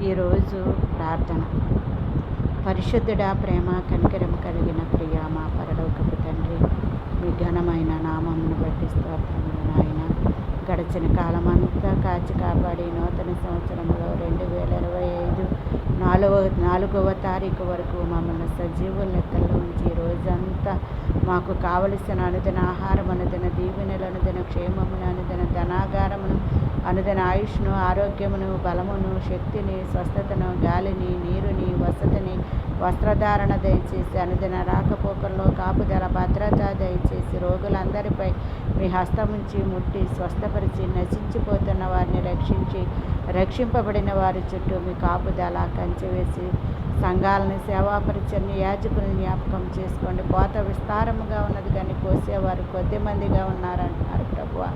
ఈరోజు ప్రార్థన. పరిశుద్ధుడా, ప్రేమ కనికరం కలిగిన ప్రియ మా పరలోకపు తండ్రి, మీ ఘనమైన నామమును బట్టి స్తోత్రములు నాయన. గడిచిన కాలమంతా కాచి కాపాడి నూతన సంవత్సరంలో 2025 4వ తారీఖు వరకు మమ్మల్ని సజీవుల లెక్కల్లో ఉంచి రోజంతా మాకు కావలసిన అనుదిన ఆహారం, అనుదిన దీవెనలు, అనుదిన క్షేమమును, అనుదిన ధనాగారమును, అనుదిన ఆయుష్ను, ఆరోగ్యమును, బలమును, శక్తిని, స్వస్థతను, గాలిని, నీరుని, వసతిని, వస్త్రధారణ దయచేసి అనుదిన రాకపోకల్లో కాపుదల, భద్రత దయచేసి రోగులందరిపై మీ హస్తముంచి ముట్టి స్వస్థపరిచి నశించిపోతున్న వారిని రక్షించి రక్షింపబడిన వారి చుట్టూ మీ కాపుదల కంచె వేసి సంఘాలను, సేవా పరిచర్ని, యాజకులను జ్ఞాపకం చేసుకోండి. కోత విస్తారముగా ఉన్నది కానీ కోసేవారు కొద్ది మందిగా ఉన్నారంటున్నారు ప్రభువా.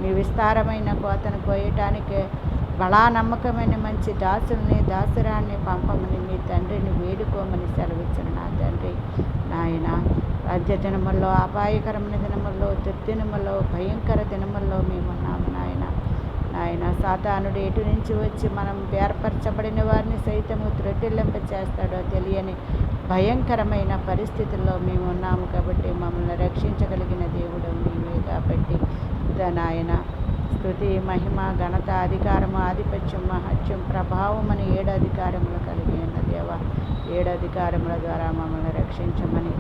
మీ విస్తారమైన కోతను కోయటానికి బలా నమ్మకమైన మంచి దాసుల్ని, దాసురాన్ని పంపమని మీ తండ్రిని వేడుకోమని సెలవిచ్చిన నా తండ్రి నాయన. రాజ్య దినముల్లో, అపాయకరమైన దినముల్లో, దుర్దినముల్లో, భయంకర దినముల్లో మేమున్నాము నాయన. సాతానుడు ఎటు నుంచి వచ్చి మనం ఏర్పరచబడిన వారిని సైతము త్రొట్టిల్లింప చేస్తాడో తెలియని భయంకరమైన పరిస్థితుల్లో మేము ఉన్నాము కాబట్టి మమ్మల్ని రక్షించగలిగిన దేవుడు నీవే కాబట్టి నాయన. స్తుతి, మహిమ, ఘనత, అధికారము, ఆధిపత్యం, మహత్యం, ప్రభావం అని 7 అధికారములు కలిగి ఉన్న దేవ, 7 అధికారముల ద్వారా మమ్మల్ని రక్షించమని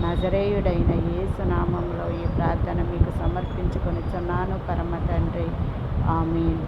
నజరేయుడైన యేసు నామములో ఈ ప్రార్థన మీకు సమర్పించుకొనిచున్నాను పరమ తండ్రి. ఆమేన్.